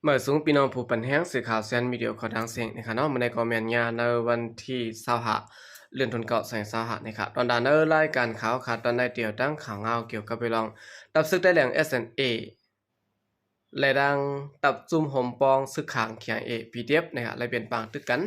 เมื่อสูงพี่น้องผู้ปันแห้งสื่อข่าวเซียนมีเดียขอดังเสียงนะครับเนาะมาในคอมเมนต์งานในวันที่25เดือนธันวาคม2025นะครับตอนดานรายการข่าวค่ะตอนได้เดียวตั้งข่าวเงาเกี่ยวกับไปลองตับซึกได้แหล่ง SNA และดังตับจุ่มหมปองซึกขางเขียง PDF นะครับและเป็นปางตึกกัน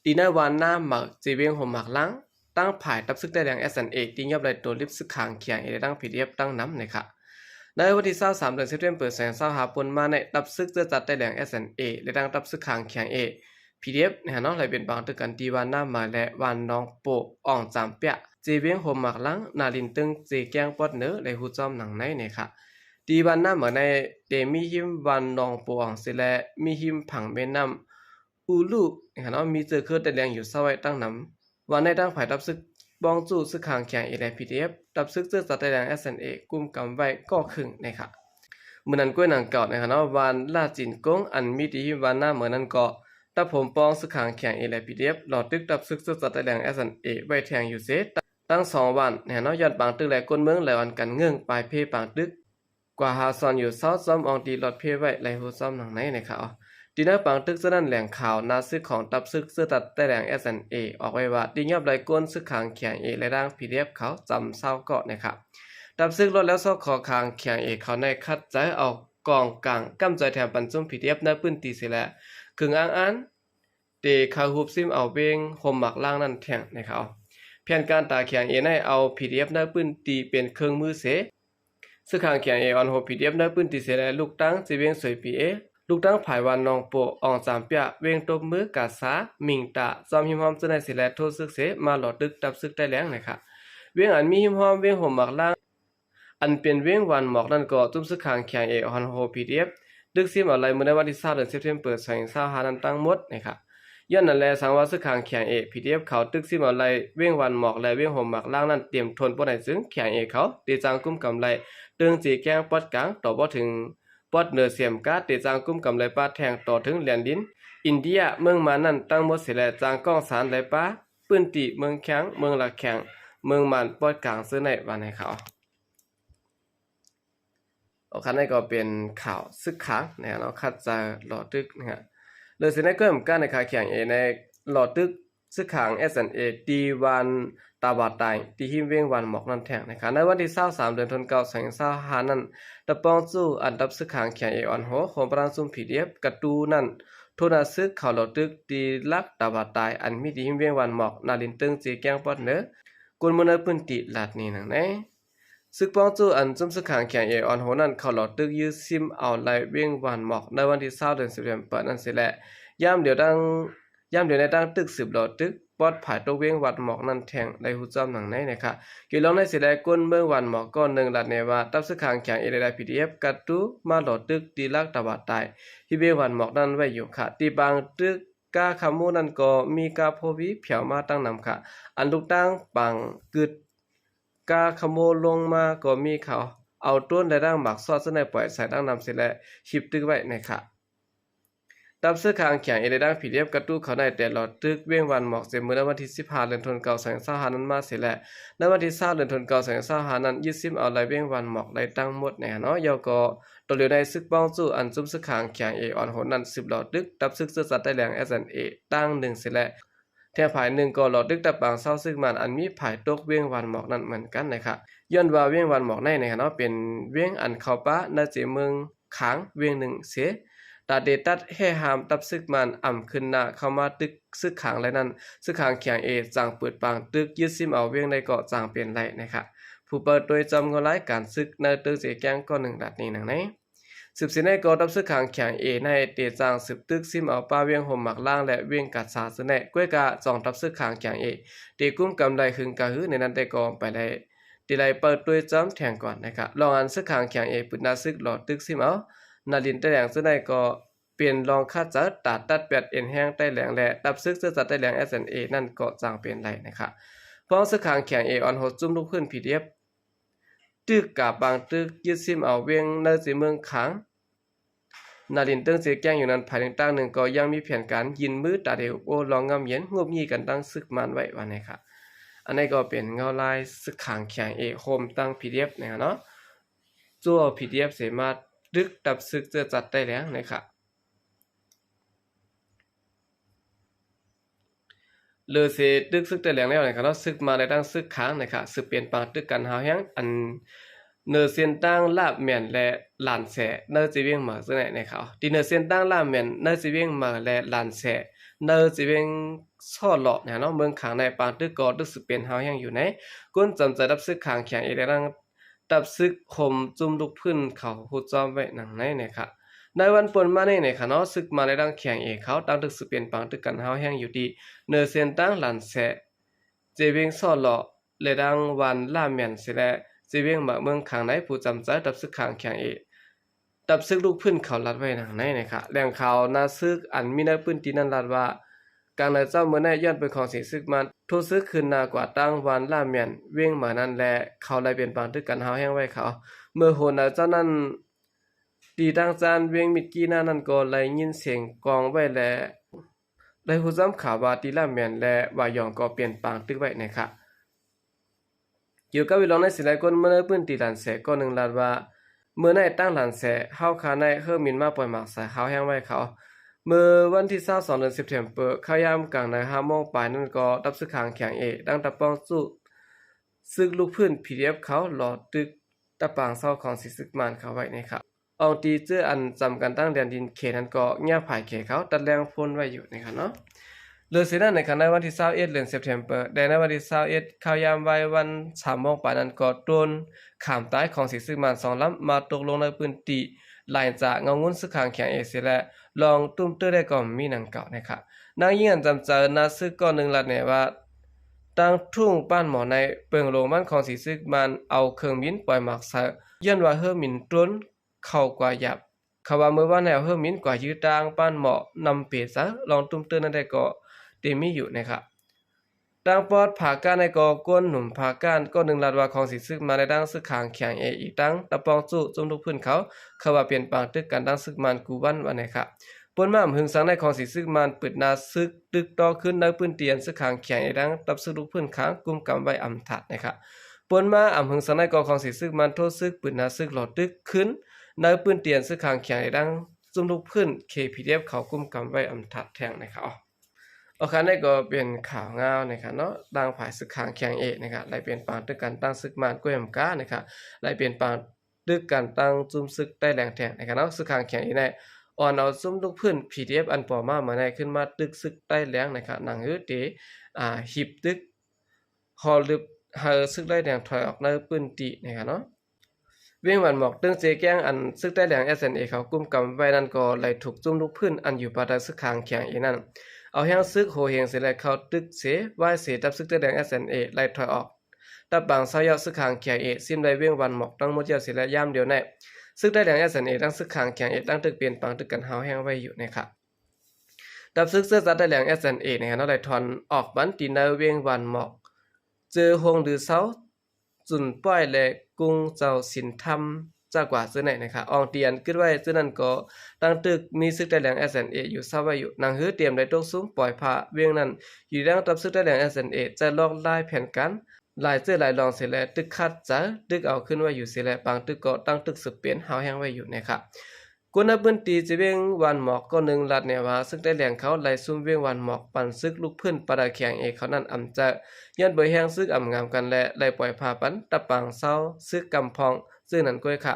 ดีในวันหน้าหมักจีเวียงหมหมักล้างตั้งผ่ายตับซึกได้แหล่ง SNA ที่ยับเลยตัวลิฟซึกขางเขียงและดัง PDF ตั้งน้ำนะครับในวันที่23เดือนสิงหาคมเปิดแสง25ปนมาในตับซึกจะจัดได้แหล่ง SNA และดังตับซึกขางเขียง PDF นะฮะเนาะเลยเป็นบางตึกกันที่วันหน้ามาและวันน้องโปอ่องจามเปียจีเวียงหมหมักล้างนาลินตึงจีแกงปอดเนื้อและหูจอมหนังในเนี่ยค่ะดีวันหน้ามาในเตมีหิมวันน้องโปอ่องเสและมีหิมผังแม่น้ำอูลูนะฮะเนาะมีเจอคือแต่แรงอยู่เศร้าไว้ตั้งน้ำวันในตั้งฝ่ายตับซึกบองจู่ซึกขางแข็งและ PDF ตับซึกเจอจัดได้แรง SNA กุมกำไว้ก็ครึ่งนะครับเมื่อนั้นก้วยหนังเก่านะฮะเนาะวันลาจินกงอันมีดีวันหน้าเหมือนนั้นก็ตับผมปองสึกขางแข็งและ PDF หลอดตึกตับซึกจัดได้แรง SNA ไว้แทงอยู่เซตั้ง2วันนะฮะเนาะยอดบางตึกและก้นเมืองหลายวันกันเงื่องปลายเพปางตึกกว่าหาซอนอยู่เซาซ้อมอองดีหลอดเพไว้ไหลหูซ้อมหนังในนะครับดีนะปางตึกเสนั้นแหล่งข่าวนาซึกของตับซึกเสื้อตัดแต่แหล่ง SNA ออกไว้ว่าดียับไหลก้นซึกขางแข็งและร่าง PDF เขาจำเศร้าเกาะนะครับตับซึกลดแล้วซอกคอคางแข็งเขาในคัดใจออกกองกลางกำใจแถมปันจุ่ม PDF ในพื้นที่เสียแล้วครึ่งอ่านเตคาฮูบซิมเอาเบงโฮมหมักล่างนั่นแทงนะครับเพียงการตาแข็งให้เอา PDF ในพื้นที่เป็นเครื่องมือเสซึกขางแข็งออนโฮ PDF ในพื้นที่เสียแล้วลูกตั้งสิเวียงสวยปีลูกตั้งภายวันนองโปอองจามเปียเวงตบมือกาสามิงตาซอมหิมหอมจะได้สิแลโทษซึกเสมาหลอดตึกตับซึกได้แล้วนะครับเวียงอันมีหิมหอมเวียงหอมหมักล่างอันเป็นเวียงวันหมอกนั่นก็ตุ้มซึกขางแข็งออนโฮ PDF ดึกซิมอะไรเมื่อในวันที่20เดือนสิงหาคมเปิด2025นั้นตั้งหมดนะครับย้อนนั่นแลสังว่าซึกขางแข็งPDF เขาตึกซิมอะไรเวียงวันหมอกและเวียงหอมหมักล่างนั้นเตรียมทนบ่ได้ซึ่งแข็งเขาตีจางกุ้มกำไรตึงจีแกงปอดกลางต่อบ่ถึงปอดเหนือเสียมกาตีจางกุ้มกำไรป้าแทงต่อถึงเหรียญดินอินเดียเมืองมานั่นตั้งหมดเสียแลจางก้องสารไหลป้าปื้นติเมืองแข็งเมืองละแข็งเมืองมันปอดกลางซื้อในวันให้เขาโอคันนี้ก็เป็นข่าวซึกค้างนะเนาะคัดจะหลอดตึกนะฮะเลยสิได้เกิมกันในขาแข่งในหลอดตึกซึกค้าง SNA ดีวันตาบาดตายที่หิมเวียงวันหมอกนั่นแทงนะครับในวันที่23เดือนธันวาคม2025นั้นตะปองสู้อันดับซึกค้างแข่งออนโหของประชุม PDF กระตูนั่นโทนาซึกข่าวหลอดตึกดีลักตาบาดตายอันมีที่หิมเวียงวันหมอกนาลินตึงจีแกงปอดเนอกวนมือในพื้นที่ลาดนี้นั่นแน่ซึกป้องจูอันจุ่มซึกขางแข่งออนโหนั่นเขาหลอดตึกยื้อซิมเอาไล่เวียงวันหมอกในวันที่20เดือนสิงหาคมเปิดนั่นสิแหละย่ำเดี๋ยวในตั้งตึก10หลอดตึกปอดผายตัวเวียงวันหมอกนั่นแทงในหูจอมหนังในนะคะเกี่ยวลองในสิแลก้นเมืองวันหมอกก้อน1ลัดในว่าตับซึกขางแข่งได้ PDF กัดตูมาหลอดตึกตีลักตะบาดตายที่เวียงวันหมอกนั่นไว้อยู่ค่ะที่บางตึกกาคำมูนั่นก็มีกาโพวิเผียวมาตั้งนำค่ะอันลูกตั้งปังกึดกาขโมยลงมาก็มีเขาเอาต้นได้ดังหมักซอสในปล่อยใส่ดังนำเสร็จแล้วชิบตึกไว้ในค่ะตับเสื้อคางแข็งได้ดัง PDF กระตู้เขาได้แต่หลอดตึกเวียงวันหมอกเสมือในวันที่15เดือนธันวาคม2025นั้นมาเสร็จแล้วในวันที่20เดือนธันวาคม2025นั้นยึดซิมเอาไล่เวียงวันหมอกไล่ตั้งหมดแน่เนาะยอก็ตัวเหลือในซึกป้องสู้อันซุ่มซึกคางแข็งออนโหนั้น10หลอดตึกตับซึกเสื้อสัตว์ได้แรง SNA ตั้ง1เสร็จแล้วแถมภาย1ก็หลอดดึกตะปางเศร้าซึ่งมันอันมีภายตกเวียงวันหมอกนั่นเหมือนกันนะครับย้อนว่าเวียงวันหมอกในนะครับเนาะเป็นเวียงอันเข้าป้าในเจเมืองค้างเวียง1เสตาเดตัดให้หามตับซึกมันอ่ำขึ้นหน้าเข้ามาตึกซึกขางและนั้นซึกขางแข็งจางเปิดปางตึกยึดซิมเอาเวียงในเกาะจางเปลี่ยนไรนะครับผู้เปิดโดยจำเงาไล่การซึกในตึกเสียแกงก็1ดัดนี้หนังไหนสืบสินในกอดับซึกขางแข็งในเตจางสืบตึกซิมเอาป้าเวียงห่มหมักล่างและเวียงกัดสาสแนก้วยกาจองดับซึกขางแข็งเตกุ้มกำไดคึงกะหือในนั้นได้กอไปได้ตีไรเปิดด้วยจำแทงก่อนนะครับลองอันซึกขางแข็งปืนนาซึกหลอดตึกซิมเอานาลินได้แหลงซึ่งได้ก็เปลี่ยนลองคาดจัดตัดแปดเอ็นแห้งได้แหลงและดับซึกเสื้อจัดได้แหลง SNA นั่นก็จางเปลี่ยนไรนะครับพร้อมซึกขางแข็งออนโหจุ่มลูกขึ้น PDF ตึกกาบางตึกยึดซิมเอาเวียงในสีเมืองค้างนาลินเติ้งเสียแก้งอยู่นั้นภายในตั้งหนึ่งก็ยังมีแผนการยินมือตาเดียวโอลองงำเย็นงบยี่กันตั้งซึกมันไว้วันนี้ครับอันนี้ก็เป็นเงาลายซึกขางแข็งโฮมตั้ง PDF นะครับเนาะตัว PDF สามารถดึกดับซึกจะจัดได้แล้วนะครับ เลอเสตึกซึกแต่แหลงแล้วนะครับเนาะซึกมาในตั้งซึกค้างนะครับซึกเปลี่ยนปางตึกกันหาแฮงอันเนอเซียนตั้งลาบแม่นและหลานแสเนอสิเวียงมาซึ่งไหนนะครับที่เนอเซียนตั้งลาบแม่นเนอสิเวียงมาและหลานแสเนอสิเวียงซ่อหลอกเนี่ยเนาะเมืองขางในปางตึกกอตึกซึกเปลี่ยนหาแฮงอยู่ไหนก้นจำใจรับซึกขางแข็งอีกแล้วตับซึกคมจุ่มลูกพื้นเขาหูจอมไว้หนังในนะครับในวันปนมาในค่ะเนาะซึกมาในดังแข็งเอกเขาตั้งตึกซึกเปลี่ยนปางตึกกันหาแฮงอยู่ดีเนอเซียนตั้งหลานแสเจเวียงซ่อหลอกและดังวันล่าแม่นสิและเจเวียงมาเมืองขางในผู้จำใจตับซึกขางแข็งเอกตับซึกลูกพื้นเขาลัดไว้หนังในนะครับแหล่งข่าวนาซึกอันมีในพื้นที่นั้นลัดว่าการในเจ้าเมื่อในย้อนเป็นของสีซึกมันทุซึกคืนนากว่าตั้งวันล่าแม่นเวียงมานั้นและเขาเลยเป็นปางตึกกันหาแห้งไว้เขาเมื่อโหนเจ้านั้นตีดังจานเวียงมิดกี้หน้านั้นก็เลยยินเสียงกองไว้และได้ฮู้ซ้ำข่าวว่าตีล่าแม่นและว่ายองก็เปลี่ยนปางตึกไว้นะครับอยู่กับวิลองในสิหลายคนเมื่อพื้นที่หลานแสก็นึงลาดว่าเมื่อในตั้งหลานแสเฮาคาในเฮิมินมาปล่อยหมากใส่เฮาแห้งไว้เขาเมื่อวันที่22เดือนสิงหาคมเข้ายามกลางใน5โมงปลายนั้นก็ตับซึกขางแข็งดังตะปองสู้ซึกลูกพื้น PDF เขาหลอดตึกตะปางเศร้าของสิซึกมานเขาไว้นะครับอองตีเจออันจำกันตั้งแดนดินเขตนั้นก็เงียบผายเขเขาตัดแรงพ้นไว้อยู่นะครับเนาะเลือเสนั้นในคณะวันที่21เดือนสิงหาคมในวันที่21เข้ายามไว้วัน3โมงปลายนั้นก็โดนขามใต้ของสิซึกมาน2ลำมาตกลงในพื้นที่หลายจากเงางุ้นซึกขางแข็งเสียและลองตุ้มเตอได้ก็มีหนังเก่านะครับนางยิ่งอันจำเจอนาซึกก็นึงลัดเนี่ยว่าตั้งทุ่งป้านหมอในเปิงโรงมันของสีซึกมันเอาเครื่องบินปล่อยหมากใส่ย้อนว่าเฮอมินต้นเข้ากว่าหยับเขาว่าเมื่อว่าแนวเฮอมินกว่ายืดตางป้านหมอนำเปซะลองตุ้มเตอนั้นได้ก็เตมีอยู่นะครับดังปอดผาก้านในก็ก้นหนุ่มผาก้านก็นึงลัดว่าของสีซึกมาในดังซึกขางแข็งอีกตั้งตะปองสู้จุ่มทุกพื้นเขาว่าเปลี่ยนปางตึกกันดังซึกมันกูวันว่านะครับปนมาหึงสังในของสีซึกมันเปิดนาซึกตึกต่อขึ้นในพื้นเตียนซึกขางแข็งดังตับซึกลูกพื้นค้างกุมกำไว้อำถัดนะครับปนมาหึงสังในของสีซึกมันโทษซึกเปิดนาซึกหลอดตึกขึ้นในพื้นเตียนซึกขางแข็งดังจุ่มลูกพื้น KPDF เขากุมกำไว้อำถัดแทงนะครับโอเคนี่ก็เป็นข่าวงาวนะครับเนาะดังฝ่ายซึกขางแข็งนะครับไล่เปลี่ยนปางตึกกันตั้งซึกมันก้วยมก้านะครับไล่เปลี่ยนปางตึกกันตั้งจุ่มซึกใต้แรงแทงนะครับเนาะซึกขางแข็งในอ่อนเอาซุ่มลูกพื้น PDF อันปอมามาในขึ้นมาตึกซึกใต้แรงนะครับหนังหือเตหิบตึกฮอลึบเฮอซึกใต้แรงถอยออกในพื้นที่นะครับเนาะเวียงวันหมอกตึงเจแก้งอันซึกใต้แรง SNA เขากุมกำไว้นั่นก็ไล่ถูกจุ่มลูกพื้นอันอยู่ปาดซึกขางแข็งนั่นเอาแห้งซึกโหเฮงเสร็จแล้วเขาตึกเสไหว้เสตับซึกใต้แรง SNA ไล่ถอยออกตับบางเศร้ายอดซึกขางแข็งซิมได้เวียงวันหมอกตั้งหมดยอดเสร็จแล้วย่ามเดียวแน่ซึกได้แดง SNA ตั้งซึกขางแข็งตั้งตึกเปลี่ยนปังตึกกันหาวแห้งไว้อยู่นะครับดับซึกเสื้อซัดได้แดง SNA นะครับเราได้ถอนออกบันตีนาเวียงวันหมอกเจอหงหรือเสาจุนป้อยและกุ้งเจ้าสินธรรมจากกว่าซื้อไหนนะครับอองเตียนขึ้นไว้ซึ่งนั้นก็ตั้งตึกมีซึกได้แดง SNA อยู่ซาไว้อยู่นางหื้อเตรียมได้ตกซุ้มปล่อยผ้าเวียงนั้นอยู่ดังตับซึกได้แดง SNA จะลอกลายแผ่นกันหลายเสื้อหลายรองเสร็จแล้วตึกคัดจะตึกเอาขึ้นไว้อยู่เสร็จแล้วบางตึกก็ตั้งตึกสืบเปลี่ยนหาวแห้งไว้อยู่นะครับกุนพื้นตีจะเวียงวันหมอกก็นึงลัดเนี่ยว่าซึ่งได้แหล่งเขาไหลซุ่มเวียงวันหมอกปั่นซึกลูกพื้นปะดาแข็งเขานั่นอำจะย้อนเบยแห้งซึกอำงามกันและไหลปล่อยพาปันตะปางเศร้าซึกกำพองซึ่งนั่นก้อยค่ะ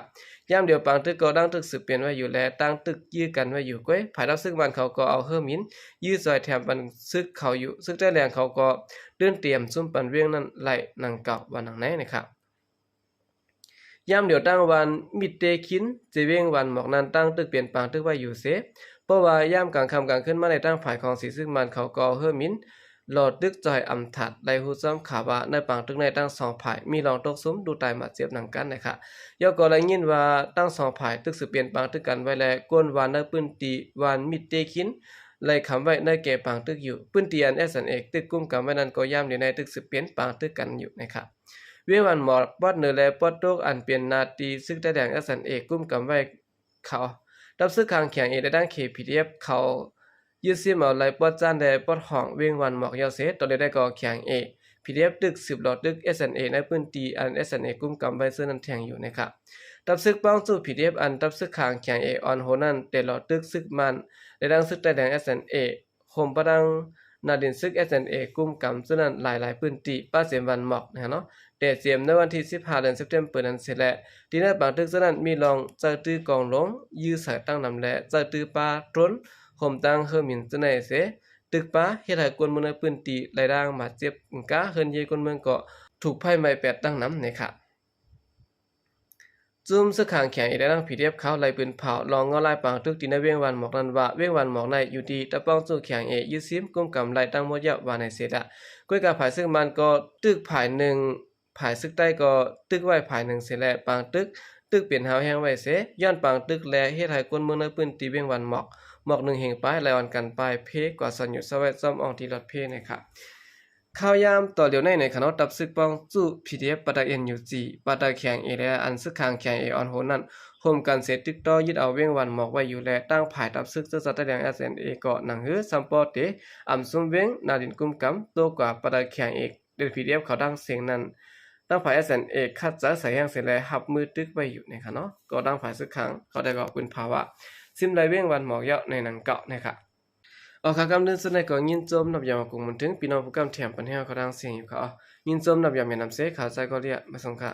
ย่ามเดียวปางตึกก็ตั้งตึกสืบเปลี่ยนไว้อยู่และตั้งตึกยื้อกันไว้อยู่ก้อยภายรับซึกวันเขาก็เอาเฮิมินยื้อซอยแถมปันซึกเขาอยู่ซึกได้แหล่งเขาก็เดินเตรียมซุ่มปันเวียงนั้นไหลนางเก่าวันนางไหนนะครับยามเดียวตั้งวันมิดเตคินจะเวียงวันหมอกนั้นตั้งตึกเปลี่ยนปางตึกไว้อยู่เสเพราะว่ายามกลางค่ำกลางคืนมาในตั้งฝ่ายของสีซึ่งมันเขาก็เฮิมินหลอดตึกจอยอำถัดไลฮูซ้ำขาว่าในปางตึกในตั้งสองฝ่ายมีรองตกซุ้มดูตายมาเจ็บหนังกันนะครับยอก็เลยยินว่าตั้งสองฝ่ายตึกสืบเปลี่ยนปางตึกกันไว้และก้นวานในปืนตีวานมิดเตคินไล่คำไว้ในแก่ปางตึกอยู่ปืนตีอันSNAตึกกุ้มกำไว้นั้นก็ย่ำอยู่ในตึกสืบเปลี่ยนปางตึกกันอยู่นะครับเวียงวันหมอปอดเนื้อและปอดโตกอันเปลี่ยนนาตีซึ่งได้แดงSNAกุ้มกำไว้เขาดับซึกขางแข็งได้ด้าน KPDF เขายืดซิมเอาไหลปอดจานแดปอดห้องเวียงวันหมอกยาวเสตอนได้ก็แข็งPDF ตึก10หลอดตึก SNA ในพื้นที่อัน SNA กุ้มกำไว้ซึ่งนั้นแทงอยู่นะครับดับซึกป้องสู้ PDF อันดับซึกขางแข็งออนโหนั่นเตหลอดตึกซึกมันได้ดังซึกได้แดง SNA โฮมประดัง นาดินซึก SNA กุมกำซึ่งนั้นหลายๆพื้นที่ป้าเสียมวันหมอกนะเนาะแต่เสียมในวันที่15เดือน September นั้นเสร็จแล้วที่นั่นบางทึกซึ่งนั้นมีลองเจอตื้อกองหลงยื้อสายตั้งนำและเจอตื้อปลาต้นห่มตั้งเฮอหมินซึ่งไหนเสตึกปลาเฮ็ดให้คนเมืองในพื้นที่หลายด่างมาเจ็บกะเฮิรนเยคนเมืองก็ถูกไฟไหม้แปดตั้งนำเนี่ยค่ะจุ่มสึกขางแข็งอีกได้ดังผีเรียบเขาไหลปืนเผาลองเงาลายปางทึกที่ในเวียงวันหมอกนันว่าเวียงวันหมอกในอยู่ดีตะป้องสู้แข็งยืดซิมกุมกำไหลตั้งหมดยะว่าในเสดะก้วยกาผายซึ่งมันก็ตึกผายหนึ่งผายซึกใต้ก็ตึกไว้ผายหนึ่งเสแลปางตึกเปลี่ยนหาวแห้งไว้เสย้อนปางตึกแลเฮ็ดให้คนเมืองในพื้นที่เวียงวันหมอกหนึ่งเฮงป้ายไหลวันกันปลายเพกว่าสัญญุสวัสดิ์ซ่อมอองที่รถเพนะครับข่าวยามต่อเดี๋ยวในคณะตับซึกป้องสู้ PDF ปะตะเอ็นยูจีปะตะแข็งเอและอันซึกคางแข็งเอออนโหนั้นโฮมกันเสร็จตึกต่อยึดเอาเวียงวันหมอกไว้อยู่และตั้งภายตับซึกซึ่งสัตว์แดง SNA ก็หนังหือซัมปอเตอำซุมเวงนาดินกุมกำตัวกว่าปะตะแข็งเอกเดน PDF เขาดังเสียงนั้นตั้งภาย SNA คัดจะใส่แห้งเสร็จแล้วหับมือตึกไว้อยู่นะครับเนาะก็ตั้งภายซึกคางเขาได้ก็เป็นภาวะซิมไลเวียงวันหมอกเยาะในหนังเกาะนะครับออกขากำเดินสุดในก็ยินโจมนับยามกุมมันถึงพี่น้องผู้กำแถมปัญหาเขาดังเสียงอยู่เขายินโจมนับยามแม่นำเสขาใจก็เรียกมาส่งค่ะ